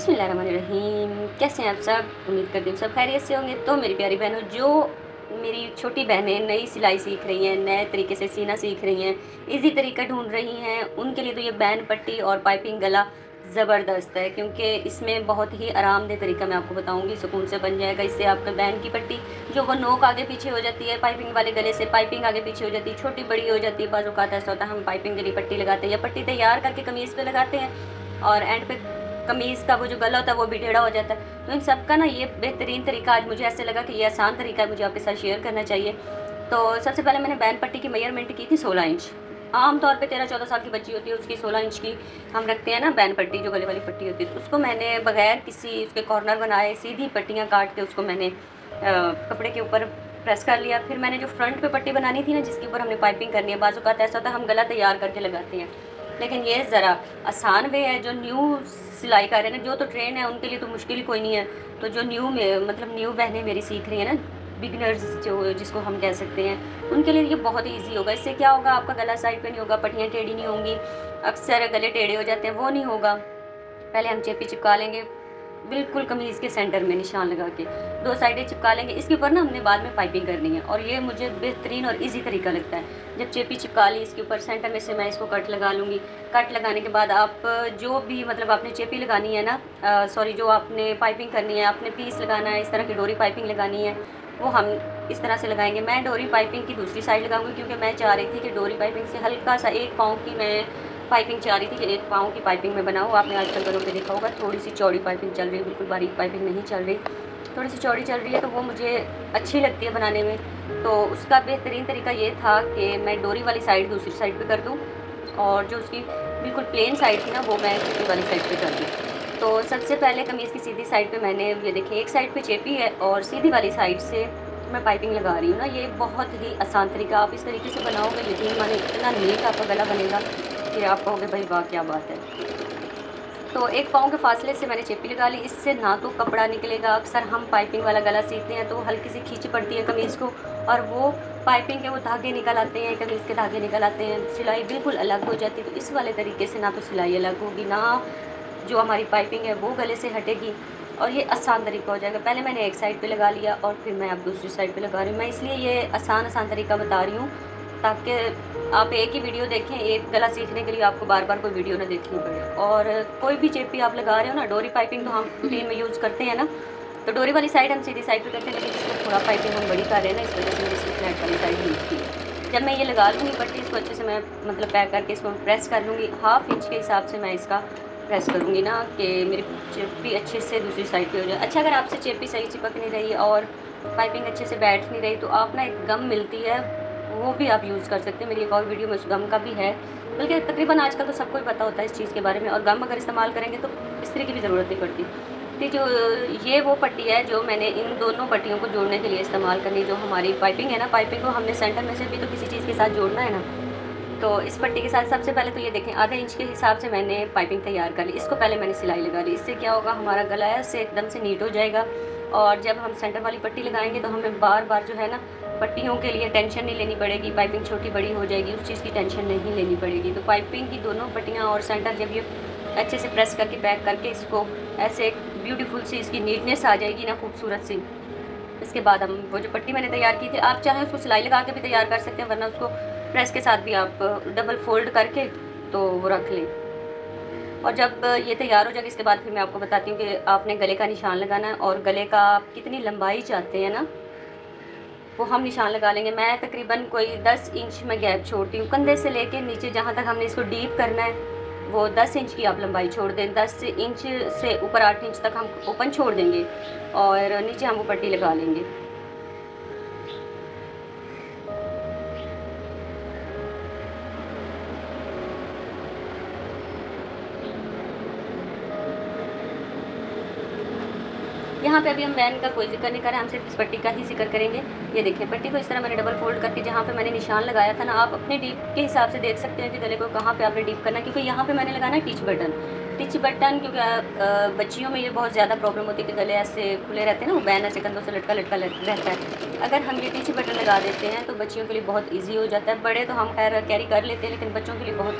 बिस्मिल्लाहिर्रहमानिर्रहीम। कैसे हैं आप सब? उम्मीद करती हूँ सब खैरियत से होंगे। तो मेरी प्यारी बहनों, जो मेरी छोटी बहनें नई सिलाई सीख रही हैं, नए तरीके से सीना सीख रही हैं, इजी तरीका ढूंढ रही हैं, उनके लिए तो ये बैन पट्टी और पाइपिंग गला ज़बरदस्त है, क्योंकि इसमें बहुत ही आरामदेह तरीका मैं आपको बताऊंगी। सुकून से बन जाएगा। इससे आपका बैन की पट्टी जो वो नोक आगे पीछे हो जाती है, पाइपिंग वाले गले से पाइपिंग आगे पीछे हो जाती है, छोटी बड़ी हो जाती है। बाज़ औक़ात ऐसा होता है हम पाइपिंग के लिए पट्टी लगाते हैं या पट्टी तैयार करके कमीज़ पे लगाते हैं और एंड पे कमीज़ का वो जो गला होता है वो भी टेढ़ा हो जाता है। तो इन सब का ना ये बेहतरीन तरीका आज मुझे ऐसे लगा कि ये आसान तरीका है, मुझे आपके साथ शेयर करना चाहिए। तो सबसे पहले मैंने बैन पट्टी की मेजरमेंट की थी 16 इंच। आम तौर पे 13-14 साल की बच्ची होती है, उसकी 16 इंच की हम रखते हैं ना बैन पट्टी, जो गले वाली पट्टी होती है। तो उसको मैंने बगैर किसी उसके कॉर्नर बनाए सीधी पट्टियाँ काट के उसको मैंने कपड़े के ऊपर प्रेस कर लिया। फिर मैंने जो फ्रंट पे पट्टी बनानी थी ना, जिसके ऊपर हमने पाइपिंग करनी है, बाज़ औक़ात ऐसा होता है हम गला तैयार करके लगाते हैं, लेकिन ये ज़रा आसान वे है। जो न्यू सिलाई कर रहे हैं ना, जो तो ट्रेन है उनके लिए तो मुश्किल ही कोई नहीं है। तो जो न्यू में मतलब न्यू बहनें मेरी सीख रही हैं ना, बिगनर्स जो जिसको हम कह सकते हैं, उनके लिए ये बहुत ही ईजी होगा। इससे क्या होगा, आपका गला साइड पे नहीं होगा, पट्टियाँ टेढ़ी नहीं होंगी। अक्सर गले टेढ़े हो जाते हैं, वो नहीं होगा। पहले हम चेपी चिपका लेंगे बिल्कुल कमीज़ के सेंटर में निशान लगा के, 2 साइडें चिपका लेंगे। इसके ऊपर ना हमने बाद में पाइपिंग करनी है और ये मुझे बेहतरीन और इजी तरीका लगता है। जब चेपी चिपका ली, इसके ऊपर सेंटर में से मैं इसको कट लगा लूँगी। कट लगाने के बाद आप जो भी मतलब आपने चेपी लगानी है ना, सॉरी, जो आपने पाइपिंग करनी है, आपने पीस लगाना है, इस तरह की डोरी पाइपिंग लगानी है, वो हम इस तरह से लगाएंगे। मैं डोरी पाइपिंग की दूसरी साइड लगाऊंगी, क्योंकि मैं चाह रही थी कि डोरी पाइपिंग से हल्का सा 1 पाँव की मैं पाइपिंग चाह रही थी कि 1 पाँव की पाइपिंग में बनाऊँ। आपने आजकल घरों पे देखा होगा थोड़ी सी चौड़ी पाइपिंग चल रही है, बिल्कुल बारीक पाइपिंग नहीं चल रही, थोड़ी सी चौड़ी चल रही है। तो वो मुझे अच्छी लगती है बनाने में। तो उसका बेहतरीन तरीका ये था कि मैं डोरी वाली साइड दूसरी साइड पे कर दूँ और जो उसकी बिल्कुल प्लेन साइड थी ना, वो मैं चेपी वाली साइड पे कर दूँ। तो सबसे पहले कमीज़ की सीधी साइड पे मैंने ये देखिए, एक साइड पे चेपी है और सीधी वाली साइड से मैं पाइपिंग लगा रही हूँ ना। ये बहुत ही आसान तरीका, आप इस तरीके से बनाओगे, यकीन माने इतना नीट आपका गला बनेगा कि आप कहोगे भाई वाह क्या बात है। तो 1 पाँव के फासले से मैंने चेपी लगा ली। इससे ना तो कपड़ा निकलेगा, अक्सर हम पाइपिंग वाला गला सीते हैं तो हल्की सी खींच पड़ती है कमीज़ को और वो पाइपिंग के वो धागे निकल आते हैं, कमीज़ के धागे निकल आते हैं, सिलाई बिल्कुल अलग हो जाती है। तो इस वाले तरीके से ना तो सिलाई अलग होगी, ना जो हमारी पाइपिंग है वो गले से हटेगी और ये आसान तरीका हो जाएगा। पहले मैंने एक साइड पे लगा लिया और फिर मैं अब दूसरी साइड पे लगा रही हूँ। मैं इसलिए ये आसान तरीका बता रही हूँ ताकि आप एक ही वीडियो देखें, एक गला सीखने के लिए आपको बार बार कोई वीडियो ना देखनी पड़े। और कोई भी चेपी आप लगा रहे हो ना, डोरी पाइपिंग तो हम रूटीन में यूज़ करते हैं ना, तो डोरी वाली साइड हम सीधी साइड पे करते हैं, लेकिन इसमें थोड़ा पाइपिंग हम बड़ी कर रहे हैं ना, इस वजह से मैंने सिर्फ फ्लैट वाली साइड यूज़ की है। जब मैं ये लगा लूँगी पट्टी, इसको अच्छे से मैं मतलब पैक करके इसको प्रेस कर लूँगी। 1/2 इंच के हिसाब से मैं इसका प्रेस करूँगी ना, कि मेरी चेपी अच्छे से दूसरी साइड पे हो जाए। अच्छा, अगर आपसे चेपी सही चिपक नहीं रही और पाइपिंग अच्छे से बैठ नहीं रही, तो आप ना एक गम मिलती है, वो भी आप यूज़ कर सकते हैं। मेरी एक और वीडियो में उस गम का भी है, बल्कि तकरीबन आजकल तो सबको ही पता होता है इस चीज़ के बारे में। और गम अगर इस्तेमाल करेंगे तो इस्त्री की भी ज़रूरत नहीं पड़ती। तो जो ये वो पट्टी है जो मैंने इन दोनों पट्टियों को जोड़ने के लिए इस्तेमाल करनी। जो हमारी पाइपिंग है ना, पाइपिंग को हमने सेंटर में से भी तो किसी चीज़ के साथ जोड़ना है ना। तो इस पट्टी के साथ सबसे पहले तो ये देखें, आधे इंच के हिसाब से मैंने पाइपिंग तैयार कर ली। इसको पहले मैंने सिलाई लगा ली। इससे क्या होगा, हमारा गला है उससे एकदम से नीट हो जाएगा। और जब हम सेंटर वाली पट्टी लगाएंगे तो हमें बार बार जो है ना, पट्टियों के लिए टेंशन नहीं लेनी पड़ेगी, पाइपिंग छोटी बड़ी हो जाएगी, उस चीज़ की टेंशन नहीं लेनी पड़ेगी। तो पाइपिंग की दोनों पट्टियाँ और सेंटर जब ये अच्छे से प्रेस करके पैक करके इसको ऐसे एक ब्यूटीफुल सी इसकी नीटनेस आ जाएगी ना, खूबसूरत सी। इसके बाद हम वो जो पट्टी मैंने तैयार की थी, आप चाहें उसको सिलाई लगा के भी तैयार कर सकते हैं, वरना उसको प्रेस के साथ भी आप डबल फोल्ड करके तो वो रख लें। और जब ये तैयार हो जाएगा, इसके बाद फिर मैं आपको बताती हूँ कि आपने गले का निशान लगाना है और गले का आप कितनी लंबाई चाहते हैं ना, वो हम निशान लगा लेंगे। मैं तकरीबन कोई 10 इंच में गैप छोड़ती हूँ, कंधे से लेके नीचे जहाँ तक हमने इसको डीप करना है वो 10 इंच की आप लंबाई छोड़ दें। 10 इंच से ऊपर 8 इंच तक हम ओपन छोड़ देंगे और नीचे हम वो पट्टी लगा लेंगे। यहाँ पे अभी हम बैन का कोई जिक्र नहीं कर रहे, हम सिर्फ इस पट्टी का ही जिक्र करेंगे। ये देखें, पट्टी को इस तरह मैंने डबल फोल्ड करके जहाँ पे मैंने निशान लगाया था ना, आप अपने डीप के हिसाब से देख सकते हैं कि गले को कहाँ पे आपने डीप करना है। क्योंकि यहाँ पे मैंने लगाना है टिच बटन। क्योंकि बच्चियों में ये बहुत ज़्यादा प्रॉब्लम होती है कि गले ऐसे खुले रहते हैं ना, वो बैन ऐसे कंधों से लटका लटका रहता है। अगर हम ये टिच बटन लगा देते हैं तो बच्चियों के लिए बहुत ईजी हो जाता है। बड़े तो हम खैर कैरी कर लेते हैं, लेकिन बच्चों के लिए बहुत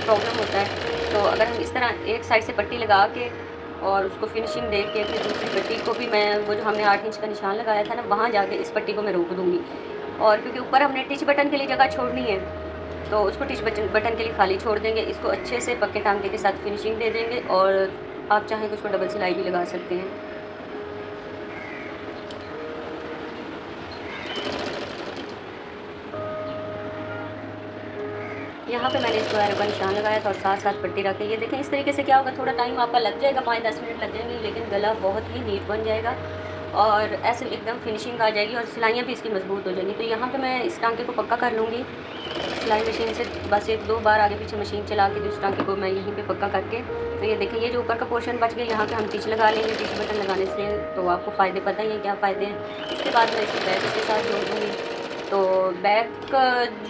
प्रॉब्लम होता है। तो अगर हम इस तरह एक साइड से पट्टी लगा के और उसको फिनिशिंग दे के फिर दूसरी पट्टी को भी मैं वो जो हमने 8 इंच का निशान लगाया था ना, वहाँ जाके इस पट्टी को मैं रोक दूँगी। और क्योंकि ऊपर हमने टिच बटन के लिए जगह छोड़नी है, तो उसको टिच बटन के लिए खाली छोड़ देंगे। इसको अच्छे से पक्के टांके के साथ फिनिशिंग दे देंगे और आप चाहें तो उसको डबल सिलाई भी लगा सकते हैं। यहाँ पे मैंने इसको एरो का निशान लगाया था और साथ साथ पट्टी रख के ये देखें, इस तरीके से क्या होगा, थोड़ा टाइम आपका लग जाएगा, 5-10 मिनट लग जाएंगे, लेकिन गला बहुत ही नीट बन जाएगा और ऐसे एकदम फिनिशिंग आ जाएगी और सिलाइयाँ भी इसकी मजबूत हो जाएंगी। तो यहाँ पे मैं इस टांके को पक्का कर लूँगी सिलाई मशीन से, बस 1-2 बार आगे पीछे मशीन चला के इस टांके को मैं यहीं पे पक्का करके। तो ये देखिए, ये जो ऊपर का पोर्शन बच गया, यहाँ पे हम टिच लगा लेंगे। टिच बटन लगाने से तो आपको फ़ायदे पता ही हैं क्या फ़ायदे हैं। इसके बाद मैं इसको बैक के साथ जोड़ दूँगी, तो बैक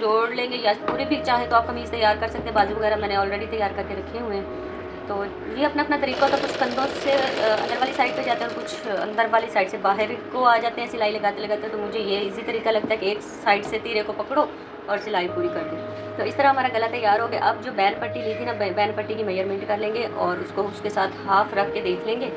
जोड़ लेंगे या पूरे भी चाहे तो आप कमीज़ तैयार कर सकते हैं। बाजू वगैरह मैंने ऑलरेडी तैयार करके रखे हुए हैं। तो ये अपना अपना तरीका होता है, कुछ कंधों से अंदर वाली साइड पे जाते हैं और कुछ अंदर वाली साइड से बाहर को आ जाते हैं सिलाई लगाते लगाते। तो मुझे ये इजी तरीका लगता है कि एक साइड से तीरे को पकड़ो और सिलाई पूरी कर दो। तो इस तरह हमारा गला तैयार हो गया। अब जो बैन पट्टी ली थी ना, बैन पट्टी की मेजरमेंट कर लेंगे और उसको उसके साथ हाफ रख के देख लेंगे।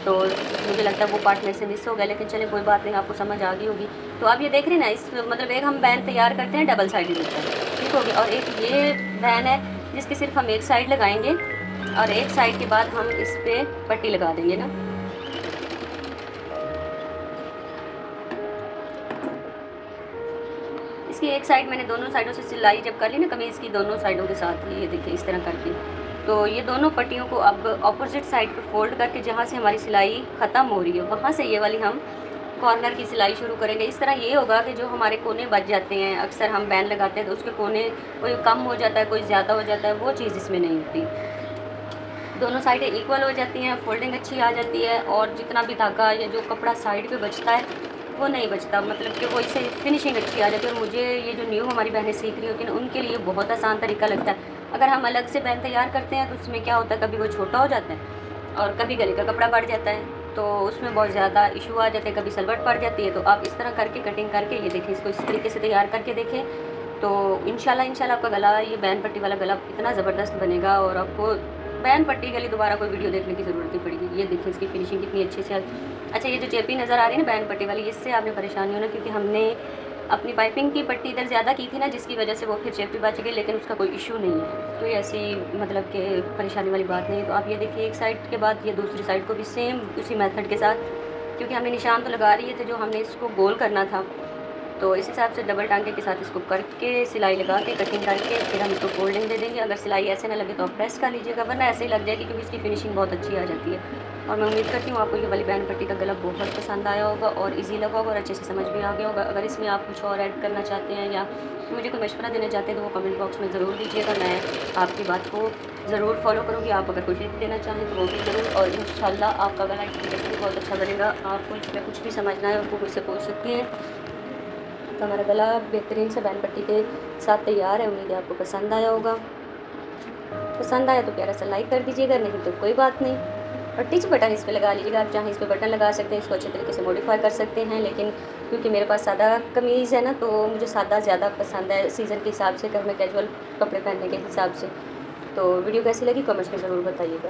तो मुझे लगता है वो पार्ट मेरे से मिस हो गया, लेकिन चले कोई बात नहीं, आपको समझ आ गई होगी। तो आप ये देख रहे हैं ना, इस मतलब एक हम बैन तैयार करते हैं डबल साइडेड होता है, ठीक हो गया। और एक ये बैन है जिसकी सिर्फ हम एक साइड लगाएंगे और एक साइड के बाद हम इस पर पट्टी लगा देंगे ना। इसकी एक साइड मैंने दोनों साइडों से सिलाई जब कर ली ना कमीज़ की, दोनों साइडों के साथ ही ये देखिए इस तरह करके। तो ये दोनों पट्टियों को अब ऑपोजिट साइड पे फोल्ड करके जहाँ से हमारी सिलाई ख़त्म हो रही है वहाँ से ये वाली हम कॉर्नर की सिलाई शुरू करेंगे। इस तरह ये होगा कि जो हमारे कोने बच जाते हैं, अक्सर हम बैन लगाते हैं तो उसके कोने कोई कम हो जाता है, कोई ज़्यादा हो जाता है, वो चीज़ इसमें नहीं होती। दोनों साइडें इक्वल हो जाती हैं, फोल्डिंग अच्छी आ जाती है और जितना भी धागा या जो कपड़ा साइड पे बचता है वो नहीं बचता, मतलब कि वो इससे फिनिशिंग अच्छी आ जाती है। और मुझे ये जो न्यू हमारी बहनें सीख रही होती हैं उनके लिए बहुत आसान तरीका लगता है। अगर हम अलग से बैन तैयार करते हैं तो उसमें क्या होता है, कभी वो छोटा हो जाता है और कभी गले का कपड़ा बढ़ जाता है, तो उसमें बहुत ज़्यादा इशू आ जाते हैं, कभी सलवट पड़ जाती है। तो आप इस तरह करके कटिंग करके ये देखें, इसको इस तरीके से तैयार करके देखें तो इंशाल्लाह आपका गला, ये बैन पट्टी वाला गला इतना ज़बरदस्त बनेगा और आपको बैन पट्टी के लिए दोबारा कोई वीडियो देखने की ज़रूरत नहीं पड़ेगी। ये देखिए इसकी फिनिशिंग कितनी अच्छी से। अच्छा, ये जो चेपी नज़र आ रही है ना बैन पट्टी वाली, इससे आपने परेशानी हो ना, क्योंकि हमने अपनी पाइपिंग की पट्टी इधर ज़्यादा की थी ना, जिसकी वजह से वो फिर चेपी बच गई, लेकिन उसका कोई इशू नहीं है, कोई ऐसी मतलब कि परेशानी वाली बात नहीं है। तो आप ये देखिए, एक साइड के बाद ये दूसरी साइड को भी सेम उसी मेथड के साथ, क्योंकि हमने निशान तो लगा रही थे, जो हमने इसको गोल करना था, तो इस हिसाब से डबल टांके के साथ इसको करके सिलाई लगा के कटिंग करके फिर हम इसको फोल्डिंग दे देंगे। अगर सिलाई ऐसे ना लगे तो आप प्रेस कर लीजिएगा, वरना ऐसे ही लग जाएगी, क्योंकि इसकी फिनिशिंग बहुत अच्छी आ जाती है। और मैं उम्मीद करती हूँ आपको ये वाली बैन पट्टी का गला बहुत पसंद आया होगा और इजी लगा होगा और अच्छे से समझ भी आ गया होगा। अगर इसमें आप कुछ और ऐड करना चाहते हैं या मुझे कोई मशवरा देना चाहते हैं तो वो कमेंट बॉक्स में ज़रूर दीजिएगा, मैं आपकी बात को ज़रूर फॉलो करूँगी। आप अगर कोई टिप देना चाहें तो वो भी ज़रूर, और इंशाल्लाह आपका गला इस तरीके से भी बहुत अच्छा बनेगा। आपको इसमें कुछ भी समझना है आपको मुझसे पूछ सकती हैं। तो हमारा गला बेहतरीन से बैन पट्टी के साथ तैयार है। उम्मीद है आपको पसंद आया होगा। पसंद आया तो प्यारा सा लाइक कर दीजिएगा, नहीं तो कोई बात नहीं। और टिच बटन इस पर लगा लीजिएगा, आप चाहें इस पर बटन लगा सकते हैं, इसको अच्छे तरीके से मॉडिफाई कर सकते हैं। लेकिन क्योंकि मेरे पास सादा कमीज़ है ना, तो मुझे सादा ज़्यादा पसंद है सीज़न के हिसाब से, घर में कैजुअल कपड़े पहनने के हिसाब से। तो वीडियो कैसी लगी कमेंट्स में ज़रूर बताइएगा।